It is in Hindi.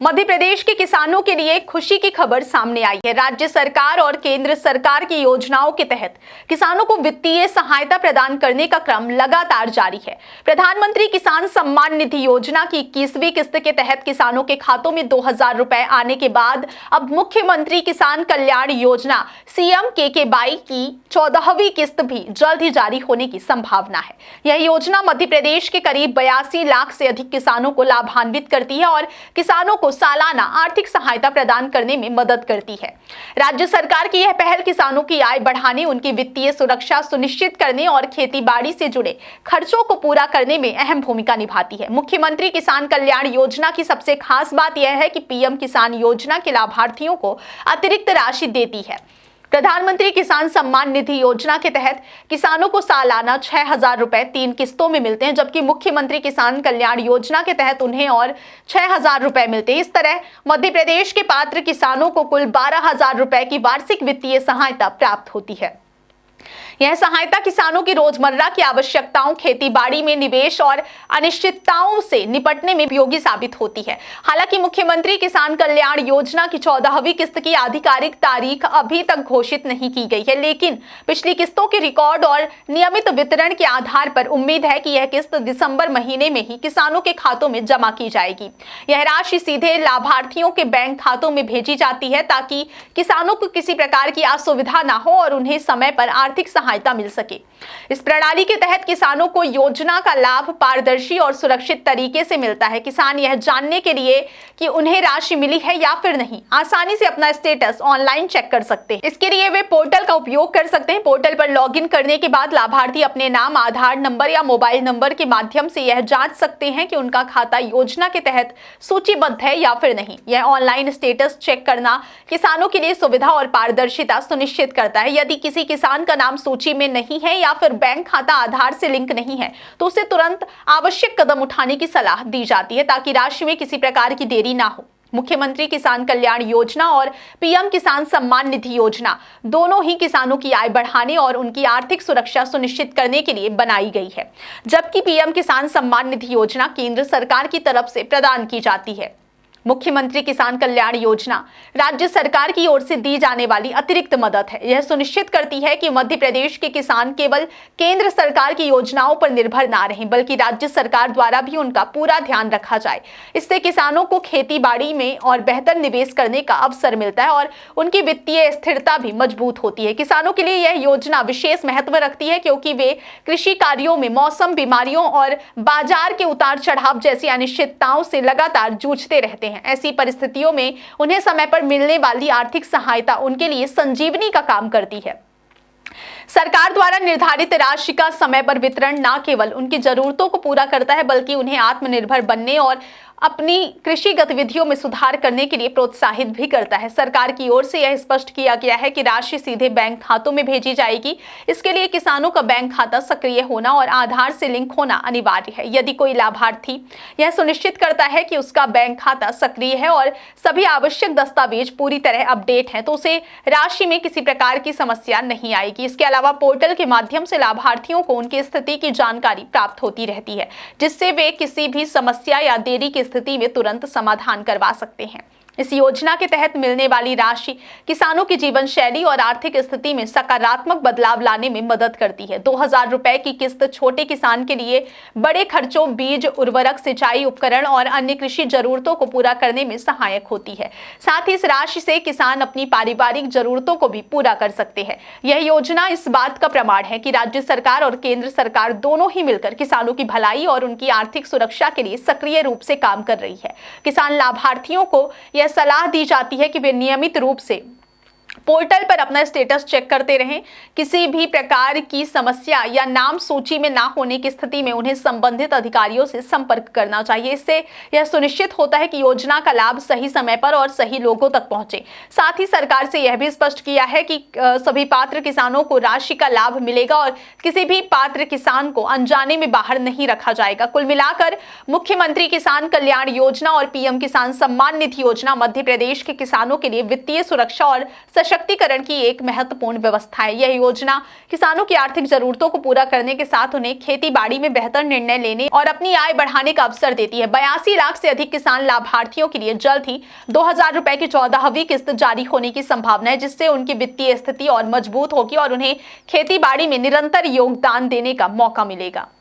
मध्य प्रदेश के किसानों के लिए खुशी की खबर सामने आई है। राज्य सरकार और केंद्र सरकार की योजनाओं के तहत किसानों को वित्तीय सहायता प्रदान करने का क्रम लगातार जारी है। प्रधानमंत्री किसान सम्मान निधि योजना की 21वीं किस्त के तहत किसानों के खातों में 2000 रुपए आने के बाद अब मुख्यमंत्री किसान कल्याण योजना CM-KK-22 की 14वीं किस्त भी जल्द ही जारी होने की संभावना है। यह योजना मध्य प्रदेश के करीब 82 लाख से अधिक किसानों को लाभान्वित करती है और किसानों को सालाना आर्थिक सहायता प्रदान करने में मदद करती है। राज्य सरकार की यह पहल किसानों की आय बढ़ाने, उनकी वित्तीय सुरक्षा सुनिश्चित करने और खेती-बाड़ी से जुड़े खर्चों को पूरा करने में अहम भूमिका निभाती है। मुख्यमंत्री किसान कल्याण योजना की सबसे खास बात यह है कि PM किसान योजना के लाभार्थियों को अतिरिक्त राशि देती है। प्रधानमंत्री किसान सम्मान निधि योजना के तहत किसानों को सालाना 6000 रुपए 3 किस्तों में मिलते हैं, जबकि मुख्यमंत्री किसान कल्याण योजना के तहत उन्हें और 6000 रुपए मिलते हैं। इस तरह मध्य प्रदेश के पात्र किसानों को कुल 12000 रुपए की वार्षिक वित्तीय सहायता प्राप्त होती है। यह सहायता किसानों की रोजमर्रा की आवश्यकताओं, खेती-बाड़ी में निवेश और अनिश्चितताओं से निपटने में उपयोगी साबित होती है। हालांकि मुख्यमंत्री किसान कल्याण योजना की 14वीं किस्त की आधिकारिक तारीख अभी तक घोषित नहीं की गई है, लेकिन पिछली किस्तों के रिकॉर्ड और नियमित वितरण के आधार पर उम्मीद है कि यह किस्त दिसंबर महीने में ही किसानों के खातों में जमा की जाएगी। यह राशि सीधे लाभार्थियों के बैंक खातों में भेजी जाती है ताकि किसानों को किसी प्रकार की असुविधा न हो और उन्हें समय पर आर्थिक सहायता मिल सके। इस प्रणाली के तहत किसानों को योजना का लाभ पारदर्शी और सुरक्षित तरीके से मिलता है। किसान यह जानने के लिए कि उन्हें राशि मिली है या फिर नहीं, आसानी से अपना स्टेटस ऑनलाइन चेक कर सकते हैं। इसके लिए वे पोर्टल का उपयोग कर सकते हैं। पोर्टल पर लॉगिन करने के बाद लाभार्थी अपने नाम, आधार नंबर या मोबाइल नंबर के माध्यम से यह जांच सकते हैं कि उनका खाता योजना के तहत सूचीबद्ध है या फिर नहीं। यह ऑनलाइन स्टेटस चेक करना किसानों के लिए सुविधा और पारदर्शिता सुनिश्चित करता है। यदि किसी किसान का नाम सूची में नहीं है या फिर बैंक खाता आधार से लिंक नहीं है, तो उसे तुरंत आवश्यक कदम उठाने की सलाह दी जाती है ताकि राशि में किसी प्रकार की देरी ना हो। मुख्यमंत्री किसान कल्याण योजना और PM किसान सम्मान निधि योजना दोनों ही किसानों की आय बढ़ाने और उनकी आर्थिक सुरक्षा सुनिश्चित करने के लिए बनाई गई है, जबकि PM किसान सम्मान निधि योजना केंद्र सरकार की तरफ से प्रदान की जाती है। मुख्यमंत्री किसान कल्याण योजना राज्य सरकार की ओर से दी जाने वाली अतिरिक्त मदद है। यह सुनिश्चित करती है कि मध्य प्रदेश के किसान केवल केंद्र सरकार की योजनाओं पर निर्भर ना रहें, बल्कि राज्य सरकार द्वारा भी उनका पूरा ध्यान रखा जाए। इससे किसानों को खेती-बाड़ी में और बेहतर निवेश करने का अवसर मिलता है और उनकी वित्तीय स्थिरता भी मजबूत होती है। किसानों के लिए यह योजना विशेष महत्व रखती है क्योंकि वे कृषि कार्यों में मौसम, बीमारियों और बाजार के उतार चढ़ाव जैसी अनिश्चितताओं से लगातार जूझते रहते हैं। ऐसी परिस्थितियों में उन्हें समय पर मिलने वाली आर्थिक सहायता उनके लिए संजीवनी का काम करती है। सरकार द्वारा निर्धारित राशि का समय पर वितरण न केवल उनकी जरूरतों को पूरा करता है, बल्कि उन्हें आत्मनिर्भर बनने और अपनी कृषि गतिविधियों में सुधार करने के लिए प्रोत्साहित भी करता है। सरकार की ओर से यह स्पष्ट किया गया है कि राशि सीधे बैंक खातों में भेजी जाएगी। इसके लिए किसानों का बैंक खाता सक्रिय होना और आधार से लिंक होना अनिवार्य है। यदि कोई लाभार्थी यह सुनिश्चित करता है कि उसका बैंक खाता सक्रिय है और सभी आवश्यक दस्तावेज पूरी तरह अपडेट हैं, तो उसे राशि में किसी प्रकार की समस्या नहीं आएगी। इसके अलावा पोर्टल के माध्यम से लाभार्थियों को उनकी स्थिति की जानकारी प्राप्त होती रहती है, जिससे वे किसी भी समस्या या देरी की स्थिति में तुरंत समाधान करवा सकते हैं। इस योजना के तहत मिलने वाली राशि किसानों की जीवन शैली और आर्थिक स्थिति में सकारात्मक बदलाव लाने में मदद करती है। 2000 रुपए की किस्त छोटे किसान के लिए बड़े खर्चों, बीज, उर्वरक, सिंचाई उपकरण और अन्य कृषि जरूरतों को पूरा करने में सहायक होती है। साथ ही इस राशि से किसान अपनी पारिवारिक जरूरतों को भी पूरा कर सकते हैं। यह योजना इस बात का प्रमाण है कि राज्य सरकार और केंद्र सरकार दोनों ही मिलकर किसानों की भलाई और उनकी आर्थिक सुरक्षा के लिए सक्रिय रूप से काम कर रही है। किसान लाभार्थियों को यह सलाह दी जाती है कि वे नियमित रूप से पोर्टल पर अपना स्टेटस चेक करते रहें। किसी भी प्रकार की समस्या या नाम सूची में ना होने की स्थिति में उन्हें संबंधित अधिकारियों से संपर्क करना चाहिए। इससे यह सुनिश्चित होता है कि योजना का लाभ सही समय पर और सही लोगों तक पहुंचे। साथ ही सरकार से यह भी स्पष्ट किया है कि सभी पात्र किसानों को राशि का लाभ मिलेगा और किसी भी पात्र किसान को अनजाने में बाहर नहीं रखा जाएगा। कुल मिलाकर मुख्यमंत्री किसान कल्याण योजना और PM किसान सम्मान निधि योजना मध्य प्रदेश के किसानों के लिए वित्तीय सुरक्षा और सशक्तिकरण की एक महत्वपूर्ण व्यवस्था है। यह योजना किसानों की आर्थिक जरूरतों को पूरा करने के साथ उन्हें खेती बाड़ी में बेहतर निर्णय लेने और अपनी आय बढ़ाने का अवसर देती है। 82 लाख से अधिक किसान लाभार्थियों के लिए जल्द ही 2000 रुपए की 14वीं किस्त जारी होने की संभावना है, जिससे उनकी वित्तीय स्थिति और मजबूत होगी और उन्हें खेती बाड़ी में निरंतर योगदान देने का मौका मिलेगा।